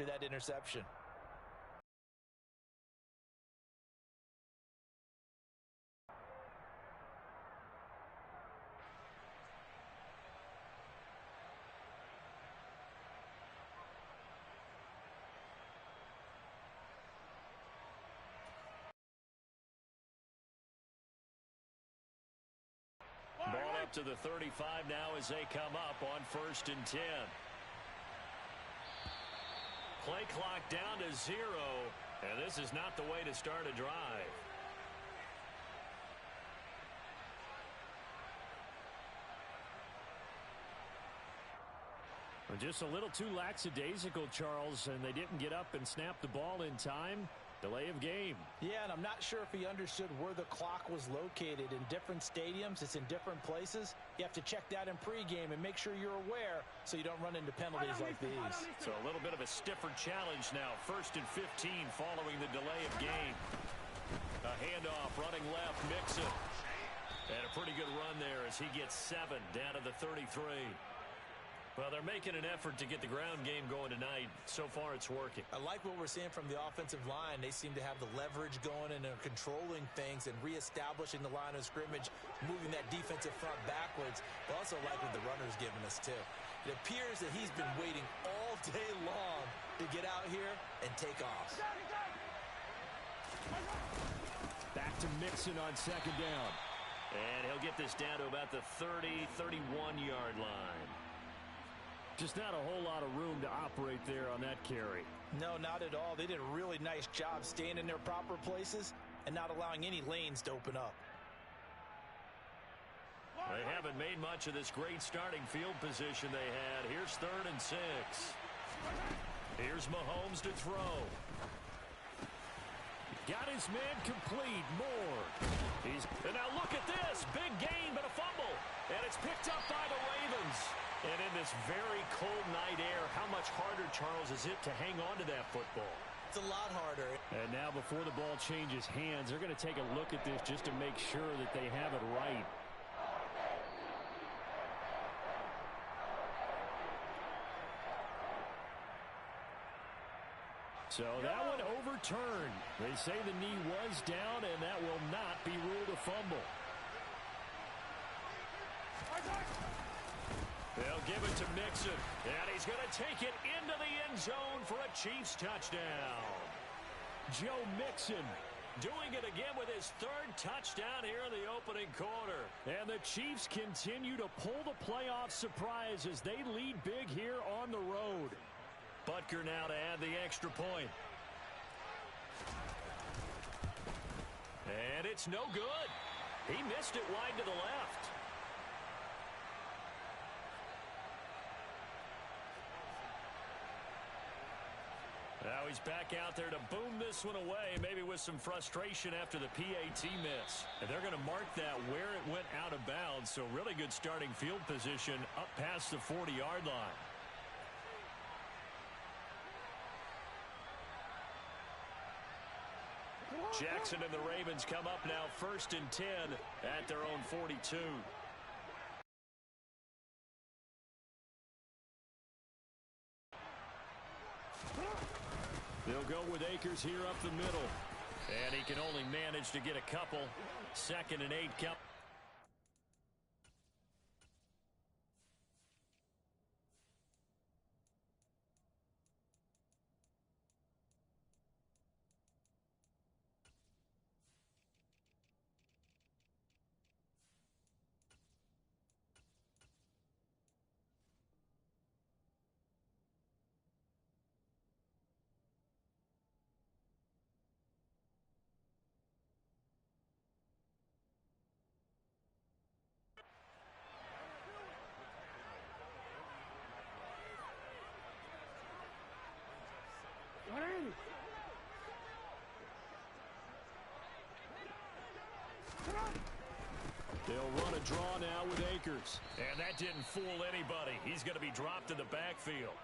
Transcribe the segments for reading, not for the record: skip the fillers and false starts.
after that interception. Ball up to the 35 now as they come up on 1st and 10. Play clock down to 0, and this is not the way to start a drive. Just a little too lackadaisical, Charles, and they didn't get up and snap the ball in time. Delay of game. Yeah, and I'm not sure if he understood where the clock was located. In different stadiums, it's in different places. You have to check that in pregame and make sure you're aware so you don't run into penalties like these. So a little bit of a stiffer challenge now. 1st and 15 following the delay of game. A handoff running left, Mixon. And a pretty good run there as he gets 7 down to the 33. Well, they're making an effort to get the ground game going tonight. So far, it's working. I like what we're seeing from the offensive line. They seem to have the leverage going and they're controlling things and reestablishing the line of scrimmage, moving that defensive front backwards. But also like what the runner's giving us, too. It appears that he's been waiting all day long to get out here and take off. Back to Mixon on 2nd down. And he'll get this down to about the 30, 31-yard line. Just not a whole lot of room to operate there on that carry. No, not at all. They did a really nice job staying in their proper places and not allowing any lanes to open up. They haven't made much of this great starting field position they had. Here's 3rd and 6. Here's Mahomes to throw. Got his man complete. Moore. And now look at this. Big gain, but a fumble. And it's picked up by the Ravens. And in this very cold night air, how much harder, Charles, is it to hang on to that football? It's a lot harder. And now before the ball changes hands, they're going to take a look at this just to make sure that they have it right. So that one overturned. They say the knee was down, and that will not be ruled a fumble. They'll give it to Mixon, and he's going to take it into the end zone for a Chiefs touchdown. Joe Mixon doing it again with his 3rd touchdown here in the opening quarter. And the Chiefs continue to pull the playoff surprise as they lead big here on the road. Butker now to add the extra point. And it's no good. He missed it wide to the left. Now he's back out there to boom this one away, maybe with some frustration after the PAT miss. And they're going to mark that where it went out of bounds, so really good starting field position up past the 40-yard line. Jackson and the Ravens come up now 1st and 10 at their own 42. They'll go with Akers here up the middle. And he can only manage to get a couple. 2nd and 8 come. They'll run a draw now with Akers. And that didn't fool anybody. He's going to be dropped in the backfield.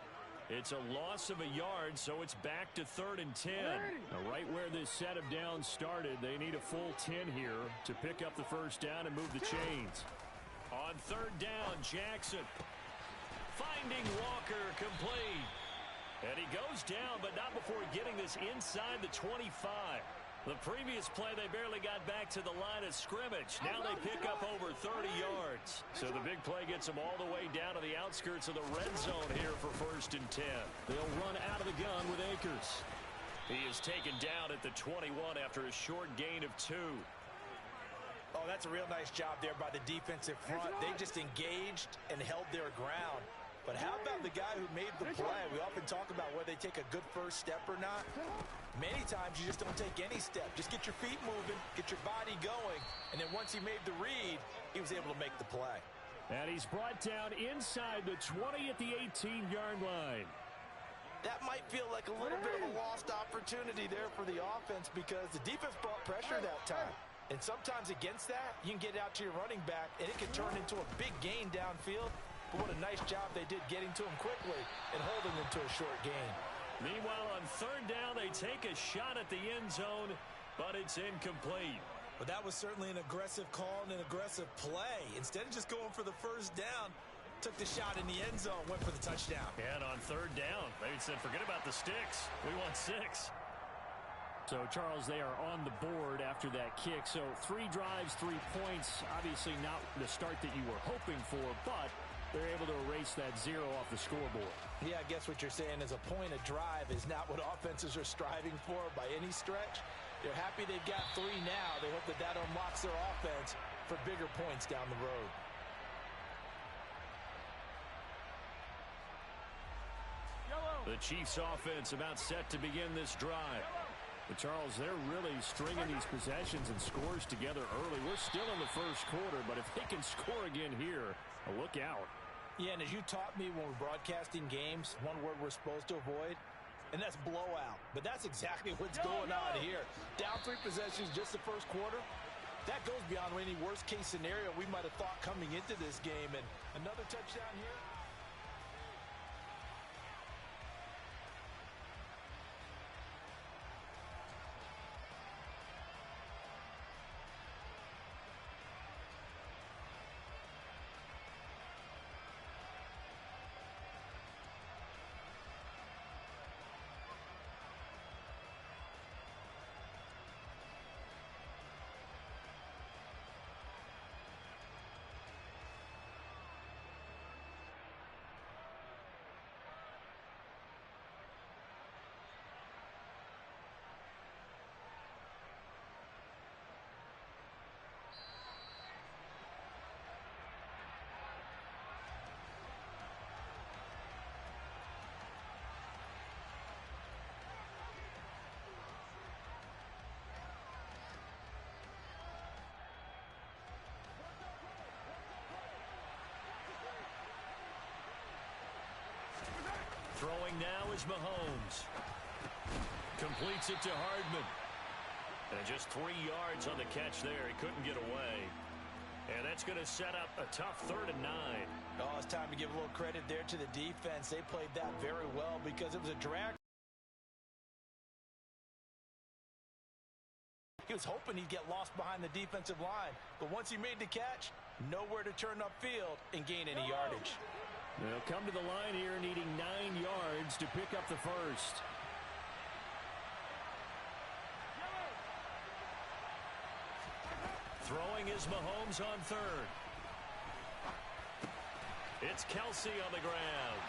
It's a loss of a yard, so it's back to 3rd and 10. Now, right where this set of downs started, they need a full 10 here to pick up the 1st down and move the chains. On 3rd down, Jackson finding Walker complete. And he goes down, but not before getting this inside the 25. The previous play, they barely got back to the line of scrimmage. Now they pick up over 30 yards. So the big play gets them all the way down to the outskirts of the red zone here for 1st and 10. They'll run out of the gun with Akers. He is taken down at the 21 after a short gain of 2. Oh, that's a real nice job there by the defensive front. They just engaged and held their ground. But how about the guy who made the play? We often talk about whether they take a good first step or not. Many times you just don't take any step. Just get your feet moving, get your body going, and then once he made the read, he was able to make the play. And he's brought down inside the 20 at the 18-yard line. That might feel like a little bit of a lost opportunity there for the offense because the defense brought pressure that time. And sometimes against that, you can get out to your running back, and it can turn into a big gain downfield. But what a nice job they did getting to him quickly and holding him to a short gain. Meanwhile, on 3rd down, they take a shot at the end zone, but it's incomplete. But that was certainly an aggressive call and an aggressive play. Instead of just going for the first down, took the shot in the end zone, went for the touchdown. And on 3rd down, they said, forget about the sticks. We want 6. So, Charles, they are on the board after that kick. So, 3 drives, 3 points. Obviously not the start that you were hoping for, but they're able to erase that 0 off the scoreboard. Yeah, I guess what you're saying is a point of drive is not what offenses are striving for by any stretch. They're happy they've got 3 now. They hope that that unlocks their offense for bigger points down the road. The Chiefs offense about set to begin this drive. But Charles, they're really stringing these possessions and scores together early. We're still in the first quarter, but if they can score again here, look out. Yeah, and as you taught me when we're broadcasting games, one word we're supposed to avoid, and that's blowout. But that's exactly what's going on here. Down 3 possessions just the first quarter. That goes beyond any worst-case scenario we might have thought coming into this game. And another touchdown here. Throwing now is Mahomes. Completes it to Hardman. And just 3 yards on the catch there. He couldn't get away. And that's going to set up a tough 3rd and 9. Oh, it's time to give a little credit there to the defense. They played that very well because it was a drag. He was hoping he'd get lost behind the defensive line. But once he made the catch, nowhere to turn upfield and gain any yardage. They'll come to the line here needing 9 yards to pick up the first. Throwing is Mahomes on 3rd. It's Kelsey on the ground.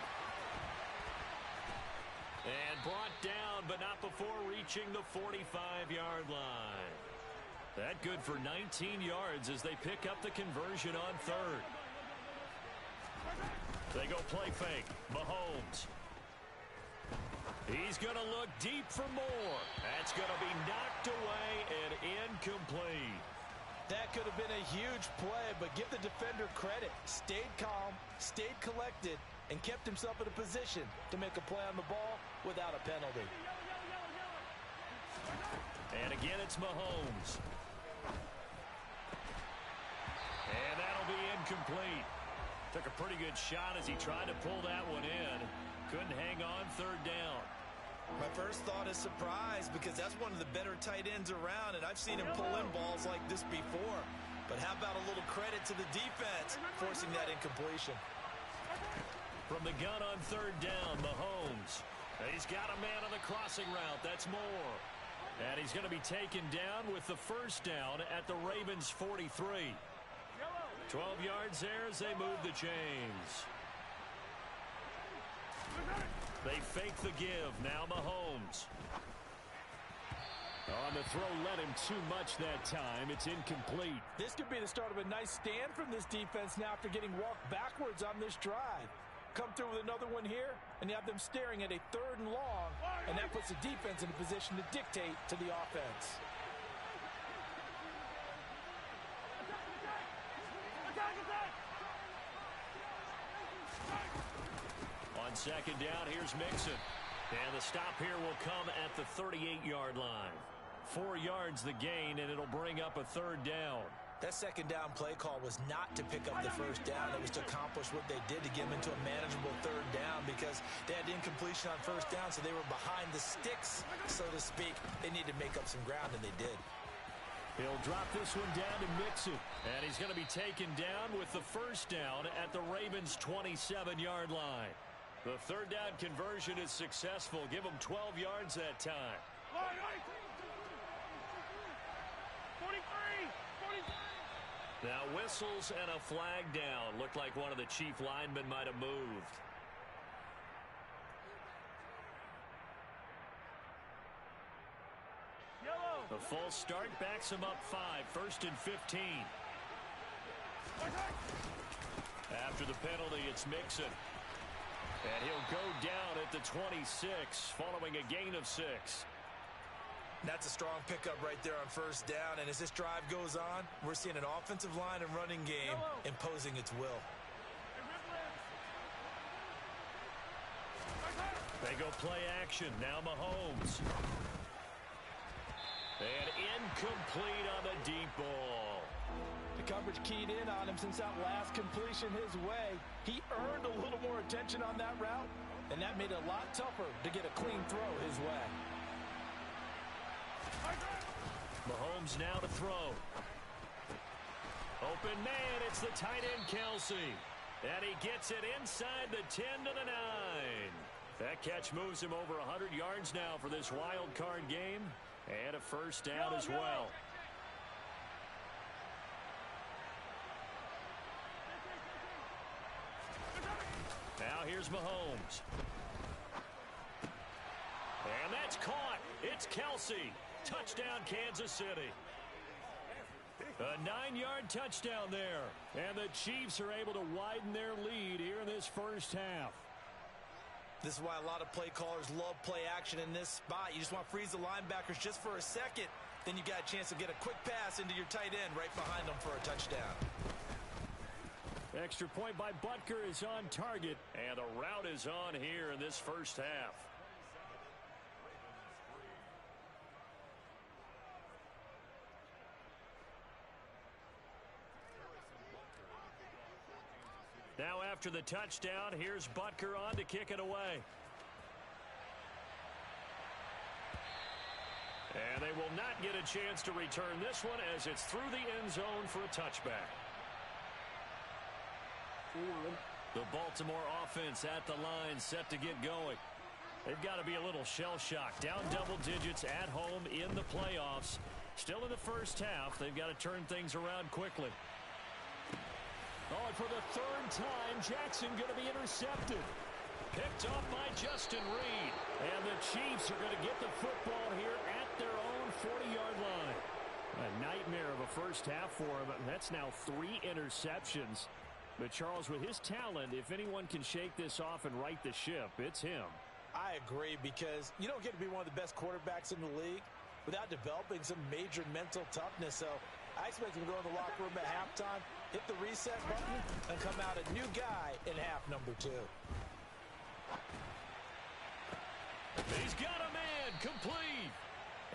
And brought down, but not before reaching the 45-yard line. That good for 19 yards as they pick up the conversion on 3rd. They go play fake. Mahomes. He's going to look deep for more. That's going to be knocked away and incomplete. That could have been a huge play, but give the defender credit. Stayed calm, stayed collected, and kept himself in a position to make a play on the ball without a penalty. And again, it's Mahomes. And that'll be incomplete. Took a pretty good shot as he tried to pull that one in. Couldn't hang on 3rd down. My first thought is surprise because that's one of the better tight ends around, and I've seen him pull in balls like this before. But how about a little credit to the defense forcing that incompletion? From the gun on 3rd down, Mahomes. He's got a man on the crossing route. That's Moore. And he's going to be taken down with the first down at the Ravens' 43. 12 yards there as they move the chains. They fake the give. Now Mahomes. On the throw, let him too much that time. It's incomplete. This could be the start of a nice stand from this defense now after getting walked backwards on this drive. Come through with another one here, and you have them staring at a 3rd and long, and that puts the defense in a position to dictate to the offense. On 2nd down, here's Mixon. And the stop here will come at the 38-yard line. 4 yards the gain, and it'll bring up a 3rd down. That 2nd down play call was not to pick up the 1st down. It was to accomplish what they did to get them into a manageable 3rd down because they had incompletion on 1st down, so they were behind the sticks, so to speak. They needed to make up some ground, and they did. He'll drop this one down to Mixon. And he's going to be taken down with the 1st down at the Ravens' 27-yard line. The 3rd down conversion is successful. Give them 12 yards that time. 43! Now whistles and a flag down. Looked like one of the chief linemen might have moved. Yellow. The false start backs him up 5. 1st and 15. After the penalty, it's Mixon. And he'll go down at the 26, following a gain of 6. That's a strong pickup right there on 1st down, and as this drive goes on, we're seeing an offensive line and running game imposing its will. They go play action. Now Mahomes. And incomplete on the deep ball. The coverage keyed in on him since that last completion his way. He earned a little more attention on that route, and that made it a lot tougher to get a clean throw his way. Mahomes now to throw. Open man, it's the tight end Kelsey. And he gets it inside the 10 to the 9. That catch moves him over 100 yards now for this wild card game. And a 1st down as well. Now here's Mahomes. And that's caught. It's Kelsey. Touchdown, Kansas City. A 9-yard touchdown there. And the Chiefs are able to widen their lead here in this 1st half. This is why a lot of play callers love play action in this spot. You just want to freeze the linebackers just for a second. Then you got a chance to get a quick pass into your tight end right behind them for a touchdown. Extra point by Butker is on target. And the route is on here in this 1st half. Now after the touchdown, here's Butker on to kick it away. And they will not get a chance to return this one as it's through the end zone for a touchback. The Baltimore offense at the line set to get going. They've got to be a little shell-shocked. Down double digits at home in the playoffs. Still in the 1st half. They've got to turn things around quickly. Oh, and for the 3rd time, Jackson going to be intercepted. Picked off by Justin Reed. And the Chiefs are going to get the football here at their own 40-yard line. A nightmare of a 1st half for him. That's now 3 interceptions. But Charles, with his talent, if anyone can shake this off and right the ship, it's him. I agree, because you don't get to be one of the best quarterbacks in the league without developing some major mental toughness. So I expect him to go in the locker room at halftime, hit the reset button, and come out a new guy in half number 2. He's got a man, complete.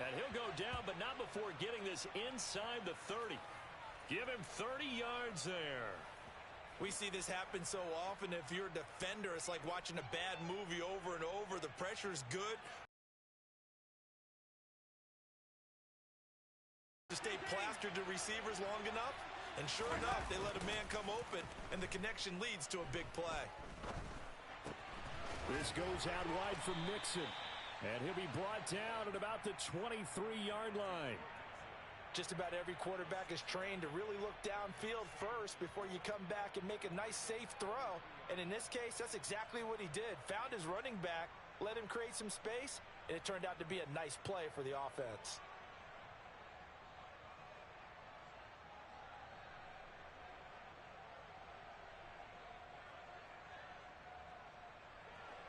And he'll go down, but not before getting this inside the 30. Give him 30 yards there. We see this happen so often. If you're a defender, it's like watching a bad movie over and over. The pressure's good. To stay plastered to receivers long enough, and sure enough, they let a man come open, and the connection leads to a big play. This goes out wide for Mixon. And he'll be brought down at about the 23-yard line. Just about every quarterback is trained to really look downfield first before you come back and make a nice, safe throw. And in this case, that's exactly what he did. Found his running back, let him create some space, and it turned out to be a nice play for the offense.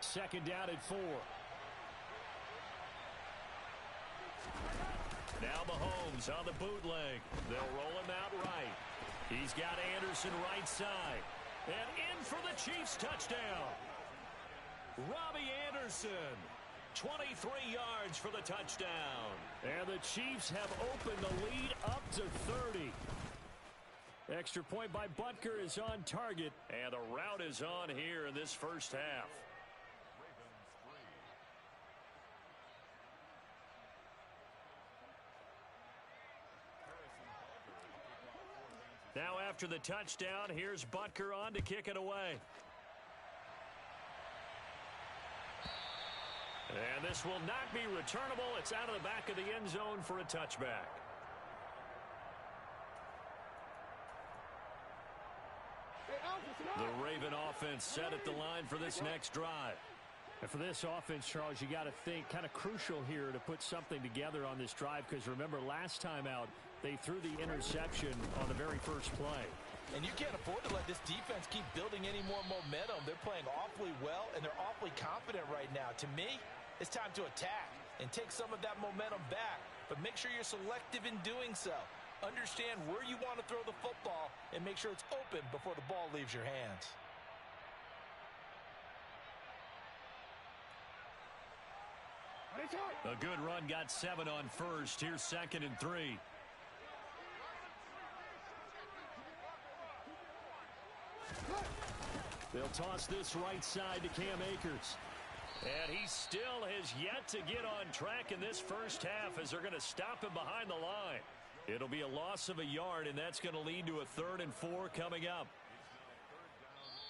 Second down at 4. Now Mahomes on the bootleg. They'll roll him out right. He's got Anderson right side. And in for the Chiefs touchdown. Robbie Anderson. 23 yards for the touchdown. And the Chiefs have opened the lead up to 30. Extra point by Butker is on target. And the route is on here in this first half. Now after the touchdown, here's Butker on to kick it away. And this will not be returnable. It's out of the back of the end zone for a touchback. The Raven offense set at the line for this next drive. And for this offense, Charles, you got to think kind of crucial here to put something together on this drive, because remember last time out they threw the interception on the very first play. And you can't afford to let this defense keep building any more momentum. They're playing awfully well, and they're awfully confident right now. To me, it's time to attack and take some of that momentum back, but make sure you're selective in doing so. Understand where you want to throw the football and make sure it's open before the ball leaves your hands. A good run, got 7 on first. Here's 2nd and 3. They'll toss this right side to Cam Akers. And he still has yet to get on track in this first half as they're going to stop him behind the line. It'll be a loss of a yard, and that's going to lead to a 3rd and 4 coming up.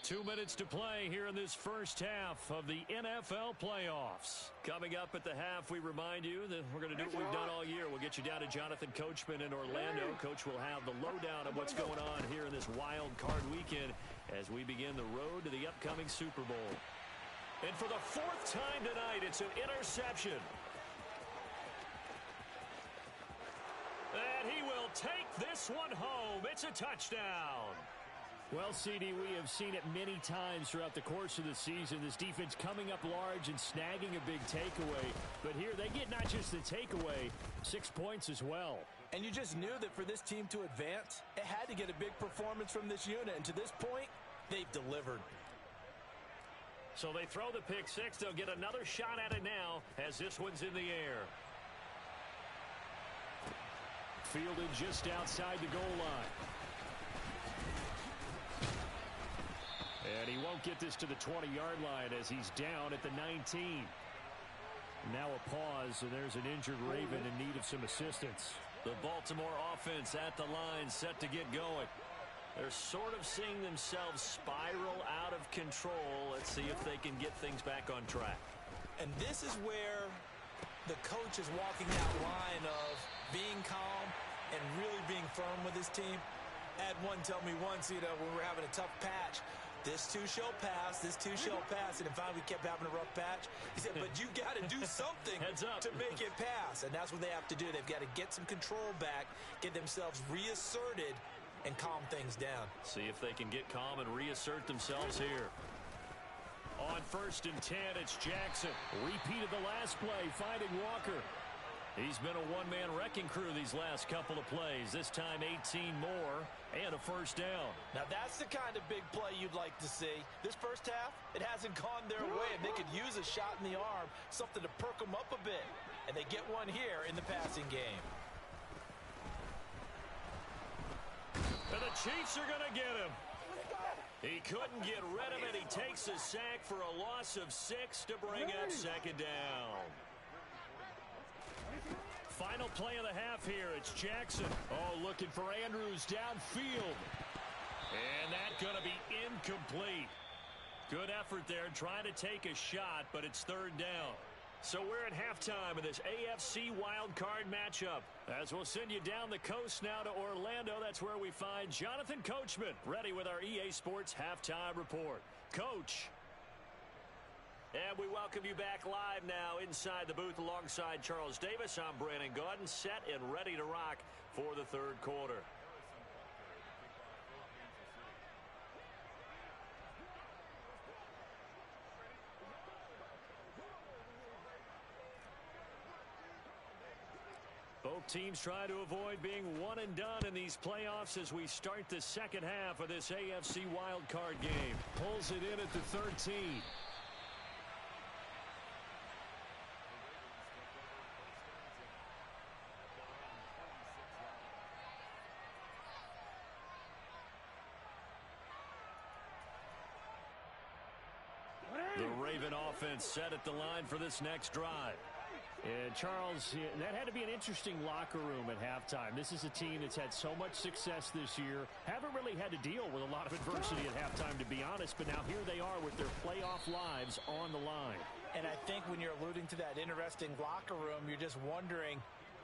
2 minutes to play here in this first half of the NFL playoffs. Coming up at the half, we remind you that we're going to do what we've done all year. We'll get you down to Jonathan Coachman in Orlando. Coach will have the lowdown of what's going on here in this wild card weekend as we begin the road to the upcoming Super Bowl. And for the 4th time tonight, it's an interception. And he will take this one home. It's a touchdown. Well, CD, we have seen it many times throughout the course of the season. This defense coming up large and snagging a big takeaway. But here they get not just the takeaway, 6 points as well. And you just knew that for this team to advance, it had to get a big performance from this unit. And to this point, they've delivered. So they throw the pick 6. They'll get another shot at it now as this one's in the air. Fielded just outside the goal line. And he won't get this to the 20-yard line as he's down at the 19. Now a pause, and there's an injured Raven in need of some assistance. The Baltimore offense at the line, set to get going. They're sort of seeing themselves spiral out of control. Let's see if they can get things back on track. And this is where the coach is walking that line of being calm and really being firm with his team. I had one tell me once, when we were having a tough patch, this too shall pass, this too shall pass. And finally we kept having a rough patch. He said, but you got to do something to make it pass. And that's what they have to do. They've got to get some control back, get themselves reasserted, and calm things down. See if they can get calm and reassert themselves here. On 1st and 10, it's Jackson. Repeated the last play, finding Walker. He's been a one-man wrecking crew these last couple of plays. This time 18 more and a first down. Now that's the kind of big play you'd like to see. This first half, it hasn't gone their way, and they could use a shot in the arm, something to perk them up a bit. And they get one here in the passing game. And the Chiefs are going to get him. He couldn't get rid of it. He takes a sack for a loss of 6 to bring up 2nd down. Final play of the half here. It's Jackson. Oh, looking for Andrews downfield. And that's going to be incomplete. Good effort there, trying to take a shot, but it's third down. So we're at halftime of this AFC Wildcard matchup. As we'll send you down the coast now to Orlando, that's where we find Jonathan Coachman, ready with our EA Sports Halftime Report. Coach. And we welcome you back live now inside the booth alongside Charles Davis. I'm Brandon Gaudin, set and ready to rock for the third quarter. Both teams try to avoid being one and done in these playoffs as we start the second half of this AFC wildcard game. Pulls it in at the 13. The Raven offense set at the line for this next drive. And Charles, that had to be an interesting locker room at halftime. This is a team that's had so much success this year. Haven't really had to deal with a lot of adversity at halftime, to be honest. But now here they are with their playoff lives on the line. And I think when you're alluding to that interesting locker room, you're just wondering,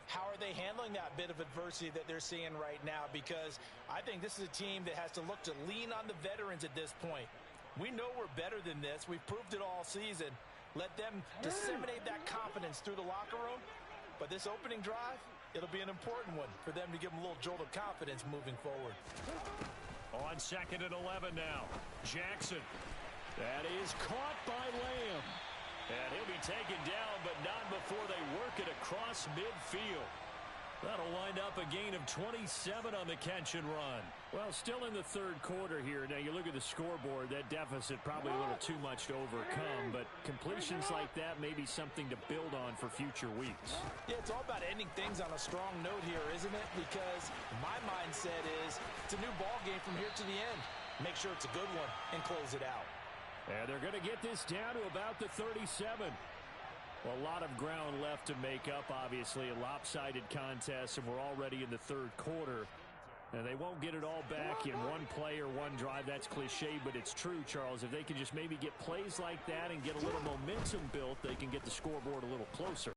how are they handling that bit of adversity that they're seeing right now? Because I think this is a team that has to look to lean on the veterans at this point. We know we're better than this. We've proved it all season. Let them disseminate that confidence through the locker room. But this opening drive, it'll be an important one for them to give them a little jolt of confidence moving forward. On 2nd and 11 now. Jackson. That is caught by Lamb. And he'll be taken down, but not before they work it across midfield. That'll wind up a gain of 27 on the catch and run. Well, still in the third quarter here. Now, you look at the scoreboard, that deficit probably a little too much to overcome, but completions like that may be something to build on for future weeks. Yeah, it's all about ending things on a strong note here, isn't it? Because my mindset is it's a new ball game from here to the end. Make sure it's a good one and close it out. And they're going to get this down to about the 37. Well, a lot of ground left to make up, obviously. A lopsided contest, and we're already in the third quarter. And they won't get it all back in one play or one drive. That's cliche, but it's true, Charles. If they can just maybe get plays like that and get a little momentum built, they can get the scoreboard a little closer.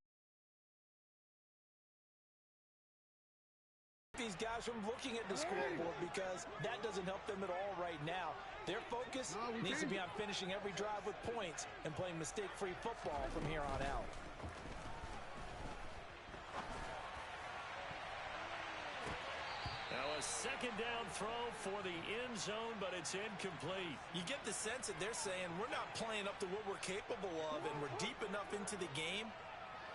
These guys from looking at the scoreboard, because that doesn't help them at all right now. Their focus needs to be on finishing every drive with points and playing mistake-free football from here on out. Now a second down throw for the end zone, but it's incomplete. You get the sense that they're saying we're not playing up to what we're capable of, and we're deep enough into the game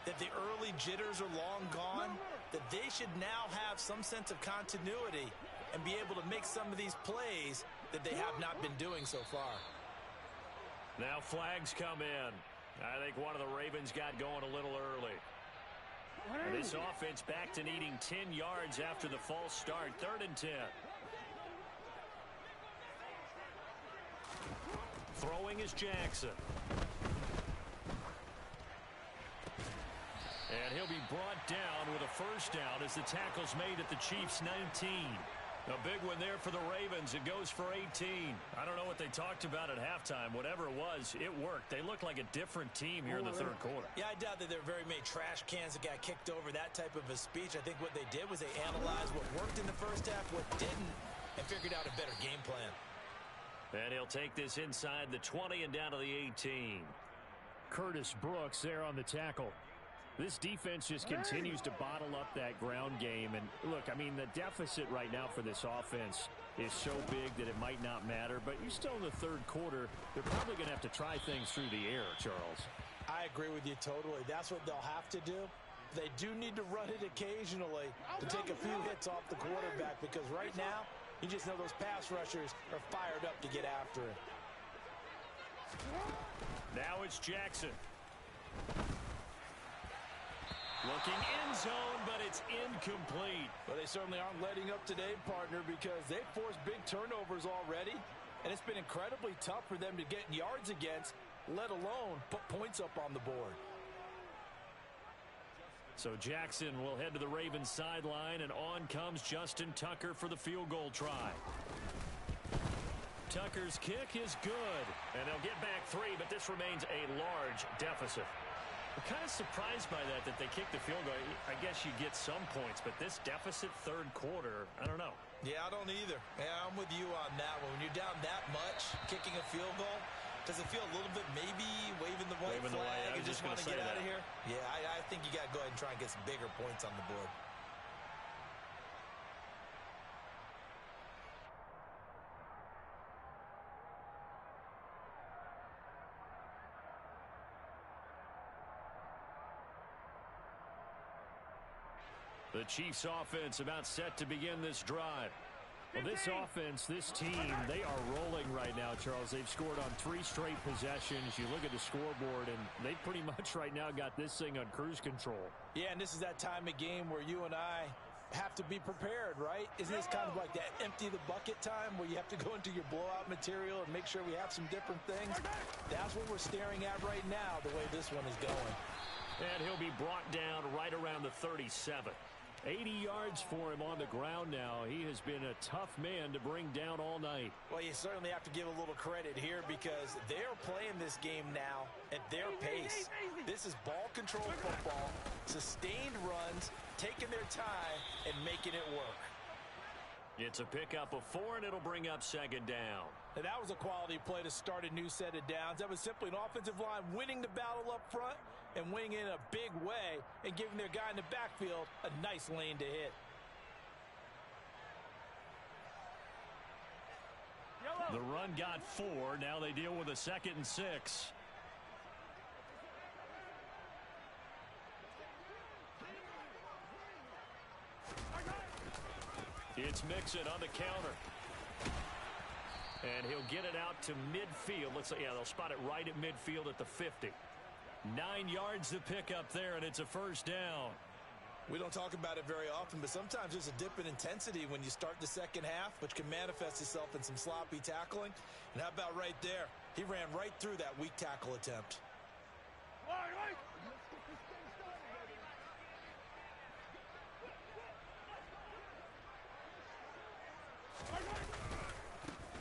that the early jitters are long gone, that they should now have some sense of continuity and be able to make some of these plays that they have not been doing so far. Now flags come in. I think one of the Ravens got going a little early. And this offense back to needing 10 yards after the false start. 3rd and 10. Throwing is Jackson. And he'll be brought down with a first down as the tackle's made at the Chiefs' 19. A big one there for the Ravens. It goes for 18. I don't know what they talked about at halftime. Whatever it was, it worked. They look like a different team here in the third quarter. Yeah, I doubt that there are very many trash cans that got kicked over, that type of a speech. I think what they did was they analyzed what worked in the first half, what didn't, and figured out a better game plan. And he'll take this inside the 20 and down to the 18. Curtis Brooks there on the tackle. This defense just continues to bottle up that ground game. And look, I mean, the deficit right now for this offense is so big that it might not matter. But you're still in the third quarter. They're probably going to have to try things through the air, Charles. I agree with you totally. That's what they'll have to do. They do need to run it occasionally to take a few hits off the quarterback, because right now, you just know those pass rushers are fired up to get after it. Now it's Jackson. Looking end zone, but it's incomplete. Well, they certainly aren't letting up today, partner, because they've forced big turnovers already, and it's been incredibly tough for them to get yards against, let alone put points up on the board. So Jackson will head to the Ravens sideline, and on comes Justin Tucker for the field goal try. Tucker's kick is good. And they'll get back 3, but this remains a large deficit. I'm kind of surprised by that they kicked the field goal. I guess you get some points, but this deficit third quarter, I don't know. Yeah, I don't either. Yeah, I'm with you on that one. When you're down that much, kicking a field goal, does it feel a little bit maybe waving the white flag and just want to get out of here? Yeah, I think you got to go ahead and try and get some bigger points on the board. The Chiefs offense about set to begin this drive. Well, this offense, this team, they are rolling right now, Charles. They've scored on 3 straight possessions. You look at the scoreboard, and they pretty much right now got this thing on cruise control. Yeah, and this is that time of game where you and I have to be prepared, right? Isn't this kind of like that empty the bucket time where you have to go into your blowout material and make sure we have some different things? That's what we're staring at right now, the way this one is going. And he'll be brought down right around the 37. 80 yards for him on the ground now. He has been a tough man to bring down all night. Well, you certainly have to give a little credit here because they're playing this game now at their pace. This is ball control football, sustained runs, taking their time, and making it work. It's a pickup of 4, and it'll bring up second down. And that was a quality play to start a new set of downs. That was simply an offensive line winning the battle up front and winning in a big way and giving their guy in the backfield a nice lane to hit. The run got 4. Now they deal with a 2nd and 6. It's Mixon on the counter. And he'll get it out to midfield. Let's say, yeah, they'll spot it right at midfield at the 50. 9 yards to pick up there, and it's a first down. We don't talk about it very often, but sometimes there's a dip in intensity when you start the second half, which can manifest itself in some sloppy tackling. And how about right there? He ran right through that weak tackle attempt.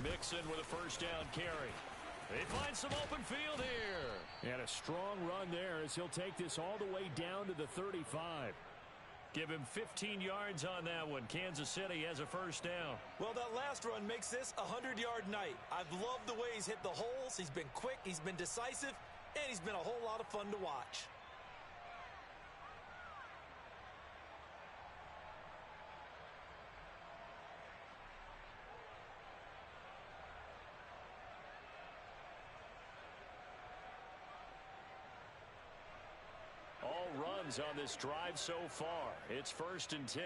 Mixon with a first down carry. They find some open field here. And a strong run there as he'll take this all the way down to the 35. Give him 15 yards on that one. Kansas City has a first down. Well, that last run makes this a 100-yard night. I've loved the way he's hit the holes. He's been quick, he's been decisive, and he's been a whole lot of fun to watch. All runs on this drive so far. It's 1st and 10.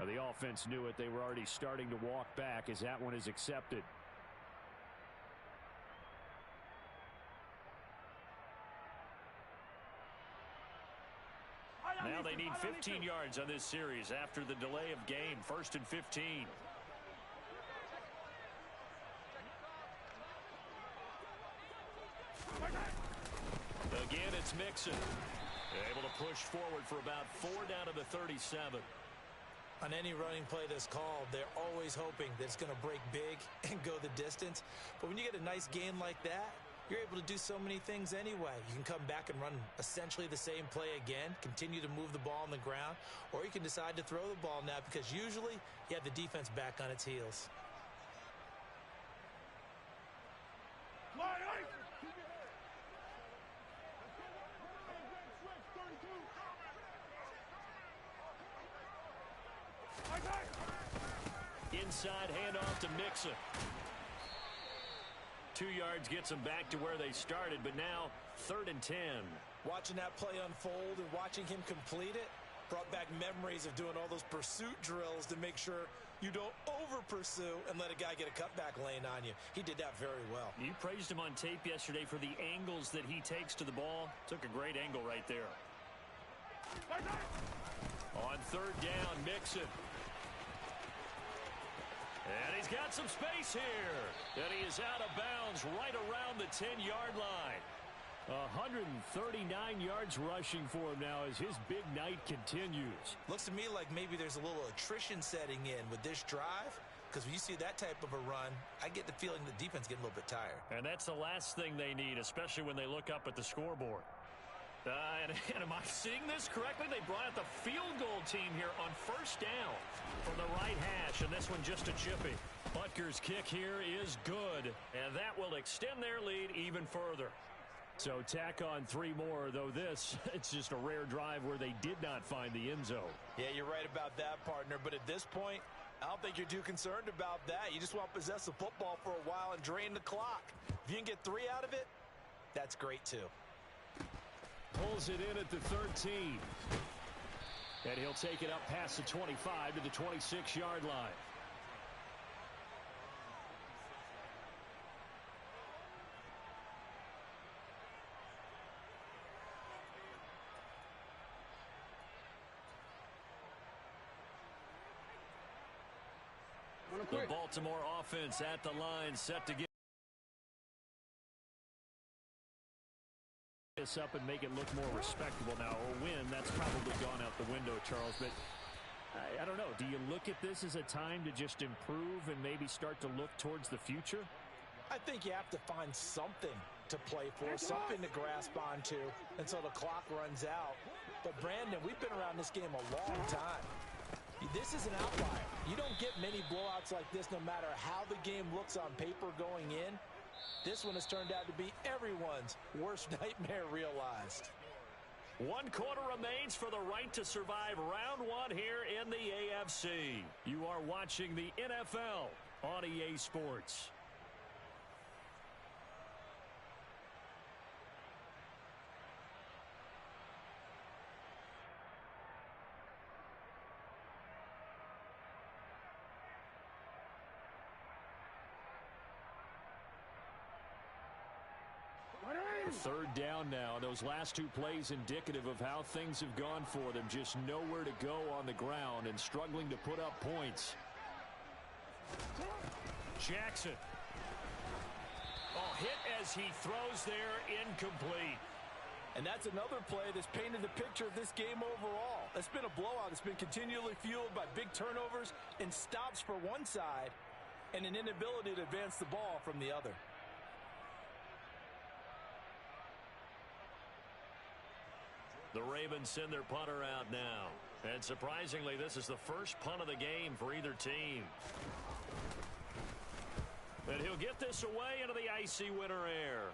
The offense knew it. They were already starting to walk back as that one is accepted. Now they need 15 yards on this series after the delay of game. 1st and 15. Again, it's Mixon. Able to push forward for about 4 down to the 37. On any running play that's called, they're always hoping that it's going to break big and go the distance. But when you get a nice gain like that, you're able to do so many things anyway. You can come back and run essentially the same play again, continue to move the ball on the ground, or you can decide to throw the ball now because usually you have the defense back on its heels. Inside handoff to Mixon. 2 yards gets them back to where they started, but now 3rd and 10. Watching that play unfold and watching him complete it, Brought back memories of doing all those pursuit drills to make sure you don't over-pursue and let a guy get a cutback lane on you. He did that very well. You praised him on tape yesterday for the angles that he takes to the ball. Took a great angle right there. On third down, Mixon. And he's got some space here. And he is out of bounds right around the 10-yard line. 139 yards rushing for him now as his big night continues. Looks to me like maybe there's a little attrition setting in with this drive, because when you see that type of a run, I get the feeling the defense getting a little bit tired. And that's the last thing they need, especially when they look up at the scoreboard. And am I seeing this correctly? They brought out the field goal team here on first down from the right hash, and this one just a chippy. Butker's kick here is good, and that will extend their lead even further. So tack on 3 more, though this, it's just a rare drive where they did not find the end zone. Yeah, you're right about that, partner. But at this point, I don't think you're too concerned about that. You just want to possess the football for a while and drain the clock. If you can get 3 out of it, that's great too. Pulls it in at the 13. And he'll take it up past the 25 to the 26-yard line. The Baltimore offense at the line, set to get this up and make it look more respectable now. A win, that's probably gone out the window, Charles. But I don't know. Do you look at this as a time to just improve and maybe start to look towards the future? I think you have to find something to play for, something to grasp onto until the clock runs out. But, Brandon, we've been around this game a long time. This is an outlier. You don't get many blowouts like this no matter how the game looks on paper going in. This one has turned out to be everyone's worst nightmare realized. 1 quarter remains for the right to survive round 1 here in the AFC. You are watching the NFL on EA Sports. Third down now. Those last 2 plays indicative of how things have gone for them. Just nowhere to go on the ground and struggling to put up points. Jackson. Oh, hit as he throws there, incomplete. And that's another play that's painted the picture of this game overall. It's been a blowout. It's been continually fueled by big turnovers and stops for one side and an inability to advance the ball from the other. The Ravens send their punter out now. And surprisingly, this is the first punt of the game for either team. And he'll get this away into the icy winter air.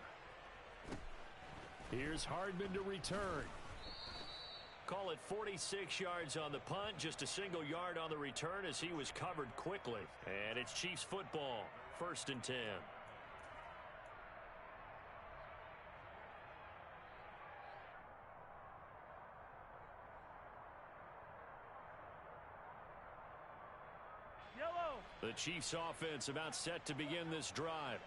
Here's Hardman to return. Call it 46 yards on the punt, just a single yard on the return as he was covered quickly. And it's Chiefs football, 1st and 10. The Chiefs offense about set to begin this drive.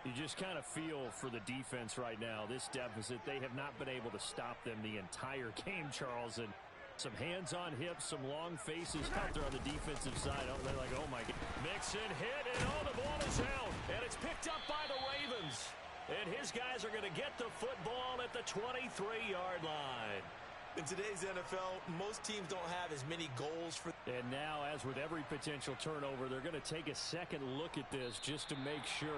You just kind of feel for the defense right now. This deficit, they have not been able to stop them the entire game, Charles. And some hands on hips, some long faces out there on the defensive side. They're like, oh, my God. Mixon hit, and the ball is out. And it's picked up by the Ravens. And his guys are going to get the football at the 23-yard line. In today's NFL, most teams don't have as many goals for. And now, as with every potential turnover, they're going to take a second look at this just to make sure.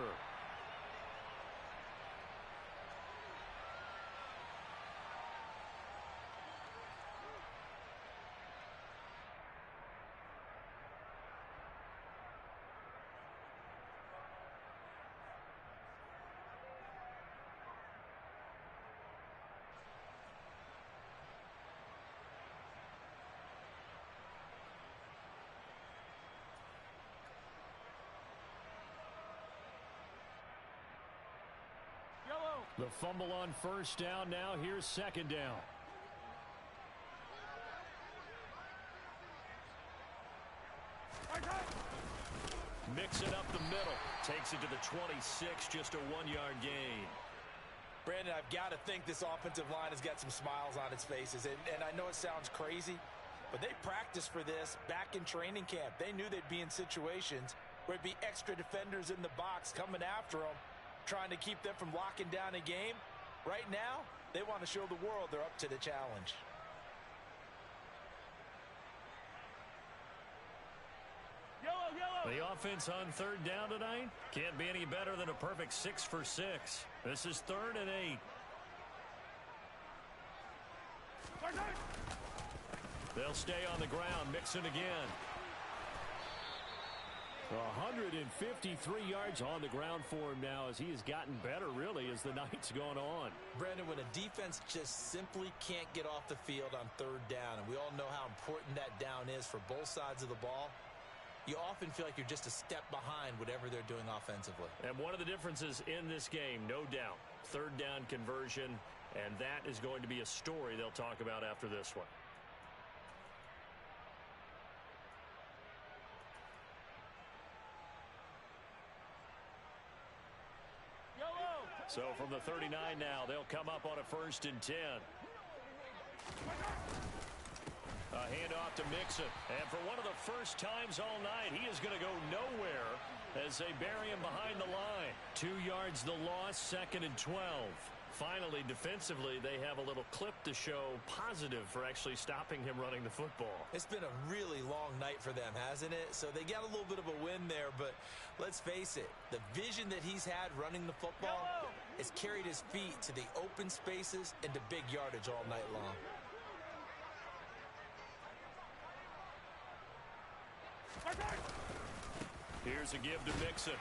The fumble on first down. Now here's second down. Mix it up the middle. Takes it to the 26, just a 1-yard gain. Brandon, I've got to think this offensive line has got some smiles on its faces. And I know it sounds crazy, but they practiced for this back in training camp. They knew they'd be in situations where it'd be extra defenders in the box coming after them, trying to keep them from locking down a game. Right now, they want to show the world they're up to the challenge. The offense on third down tonight can't be any better than a perfect 6 for 6. This is 3rd and 8. They'll stay on the ground, mixing again. 153 yards on the ground for him now as he has gotten better, really, as the night's gone on. Brandon, when a defense just simply can't get off the field on third down, and we all know how important that down is for both sides of the ball, you often feel like you're just a step behind whatever they're doing offensively. And one of the differences in this game, no doubt, third down conversion, and that is going to be a story they'll talk about after this one. So from the 39 now, they'll come up on a 1st and 10. A handoff to Mixon. And for one of the first times all night, he is going to go nowhere as they bury him behind the line. 2 yards the loss, 2nd and 12. Finally, defensively, they have a little clip to show positive for actually stopping him running the football. It's been a really long night for them, hasn't it? So they got a little bit of a win there, but let's face it, the vision that he's had running the football has carried his feet to the open spaces and to big yardage all night long. Here's a give to Mixon.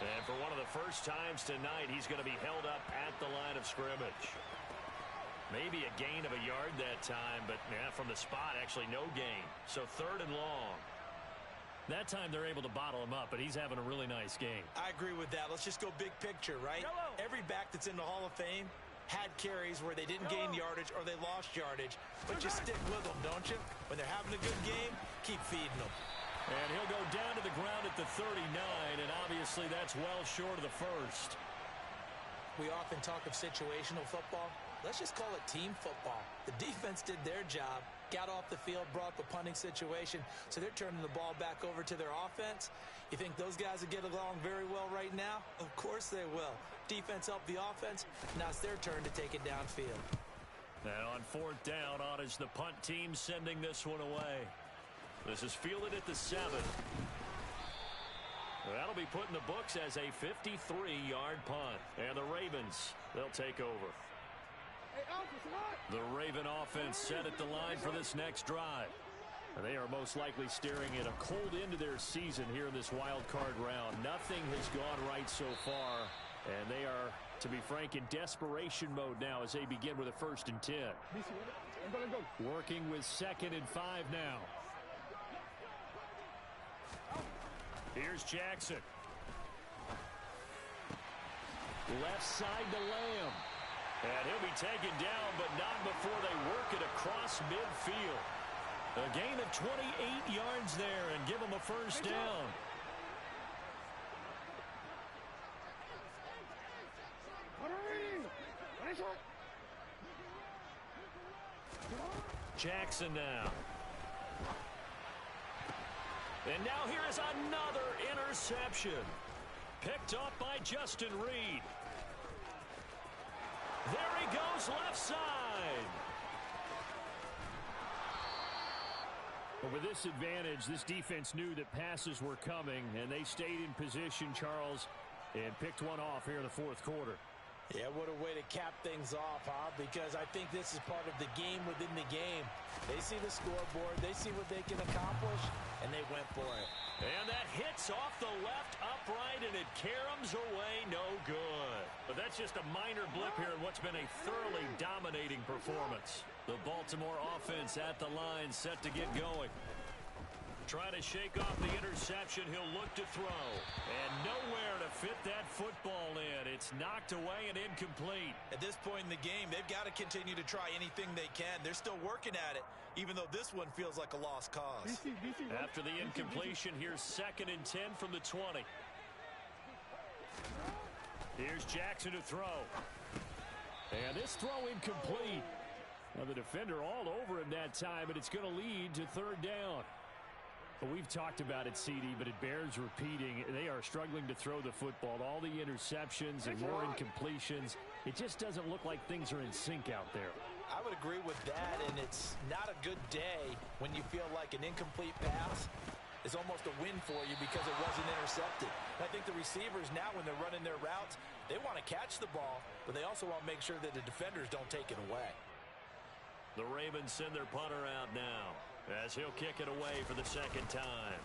And for one of the first times tonight, he's going to be held up at the line of scrimmage. Maybe a gain of a yard that time, but from the spot, actually no gain. So 3rd and long. That time they're able to bottle him up, but he's having a really nice game. I agree with that. Let's just go big picture, right? Every back that's in the Hall of Fame had carries where they didn't gain yardage or they lost yardage, but just stick with them, don't you? When they're having a good game, keep feeding them. And he'll go down to the ground at the 39, and obviously that's well short of the 1st. We often talk of situational football. Let's just call it team football. The defense did their job, got off the field, brought the punting situation, so they're turning the ball back over to their offense. You think those guys will get along very well right now? Of course they will. Defense helped the offense. Now it's their turn to take it downfield. And on 4th down, on is the punt team sending this one away. This is fielded at the 7. That'll be put in the books as a 53-yard punt. And the Ravens, they'll take over. The Raven offense set at the line for this next drive. And they are most likely staring at a cold end to their season here in this wild card round. Nothing has gone right so far. And they are, to be frank, in desperation mode now as they begin with a 1st and 10. Working with 2nd and 5 now. Here's Jackson. Left side to Lamb. And he'll be taken down, but not before they work it across midfield. A gain of 28 yards there and give them a 1st down. Jackson now. And now here is another interception. Picked up by Justin Reed. There he goes left side. But with this advantage, this defense knew that passes were coming, and they stayed in position, Charles, and picked one off here in the 4th quarter. Yeah, what a way to cap things off, huh? Because I think this is part of the game within the game. They see the scoreboard, they see what they can accomplish, and they went for it. And that hits off the left upright, and it caroms away no good. But that's just a minor blip here in what's been a thoroughly dominating performance. The Baltimore offense at the line set to get going. Trying to shake off the interception. He'll look to throw. And nowhere to fit that football in. It's knocked away and incomplete. At this point in the game, they've got to continue to try anything they can. They're still working at it, even though this one feels like a lost cause. After the incompletion, here's 2nd and 10 from the 20. Here's Jackson to throw. And this throw incomplete. Now the defender all over him that time, and it's going to lead to 3rd down. Well, we've talked about it, CD, but it bears repeating. They are struggling to throw the football. All the interceptions and more incompletions. It just doesn't look like things are in sync out there. I would agree with that, and it's not a good day when you feel like an incomplete pass is almost a win for you because it wasn't intercepted. I think the receivers now, when they're running their routes, they want to catch the ball, but they also want to make sure that the defenders don't take it away. The Ravens send their punter out now, as he'll kick it away for the 2nd time.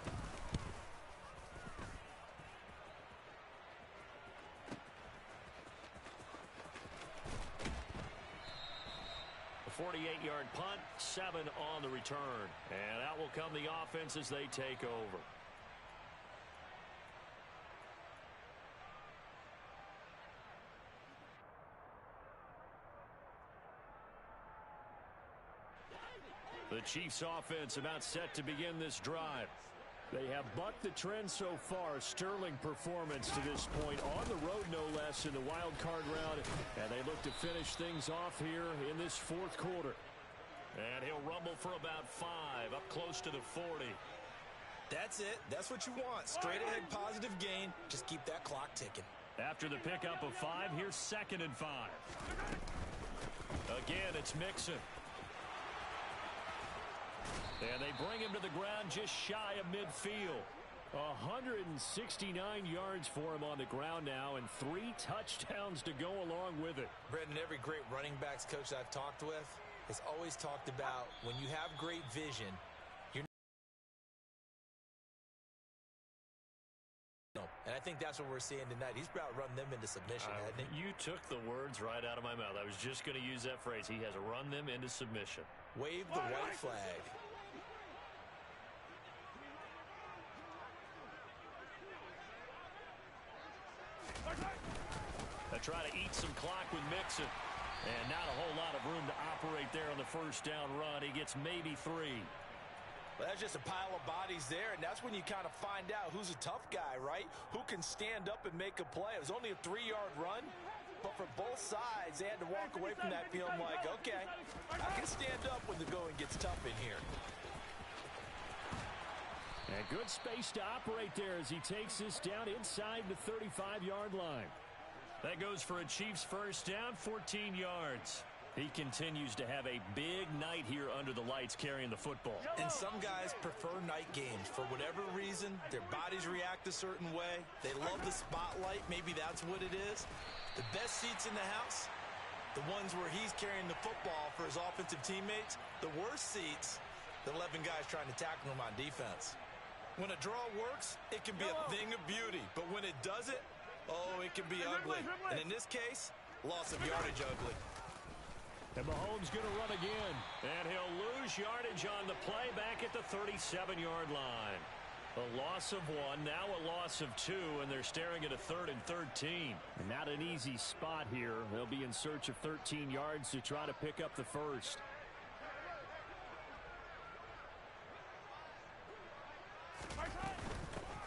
A 48-yard punt, 7 on the return. And out will come the offense as they take over. The Chiefs offense about set to begin this drive. They have bucked the trend so far. Sterling performance to this point on the road, no less, in the wild card round. And they look to finish things off here in this 4th quarter. And he'll rumble for about 5, up close to the 40. That's it. That's what you want. Straight ahead positive gain. Just keep that clock ticking. After the pickup of 5, here's 2nd and 5. Again, it's Mixon. And they bring him to the ground just shy of midfield. 169 yards for him on the ground now, and 3 touchdowns to go along with it. Brendan, every great running backs coach I've talked with has always talked about when you have great vision, you're and I think that's what we're seeing tonight. He's about run them into submission, hasn't he? You took the words right out of my mouth. I was just going to use that phrase. He has run them into submission. Wave the white flag. They try to eat some clock with Mixon. And not a whole lot of room to operate there on the 1st down run. He gets maybe 3. Well, that's just a pile of bodies there, and that's when you kind of find out who's a tough guy, right? Who can stand up and make a play. It was only a 3-yard run, but for both sides, they had to walk away from that feeling like, okay, I can stand up when the going gets tough in here. And good space to operate there as he takes this down inside the 35-yard line. That goes for a Chiefs 1st down, 14 yards. He continues to have a big night here under the lights carrying the football. And some guys prefer night games. For whatever reason, their bodies react a certain way. They love the spotlight. Maybe that's what it is. The best seats in the house, the ones where he's carrying the football for his offensive teammates. The worst seats, the 11 guys trying to tackle him on defense. When a draw works, it can be a thing of beauty. But when it doesn't, oh, it can be ugly. And in this case, loss of yardage ugly. And Mahomes going to run again. And he'll lose yardage on the play back at the 37-yard line. A loss of 1, now a loss of 2, and they're staring at a 3rd and 13. And not an easy spot here. They'll be in search of 13 yards to try to pick up the 1st.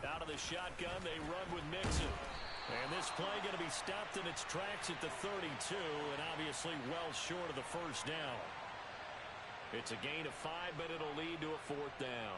Out of the shotgun, they run with Mixon. And this play going to be stopped in its tracks at the 32, and obviously well short of the 1st down. It's a gain of 5, but it'll lead to a 4th down.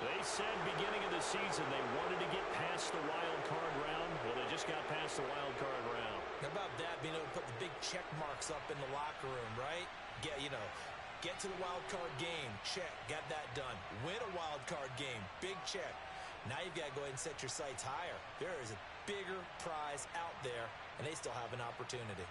They said beginning of the season they wanted to get past the wild card round. Well, they just got past the wild card round. How about that, being able to put the big check marks up in the locker room, right? Get to the wild card game, check, got that done. Win a wild card game, big check. Now you've got to go ahead and set your sights higher. There is a bigger prize out there, and they still have an opportunity.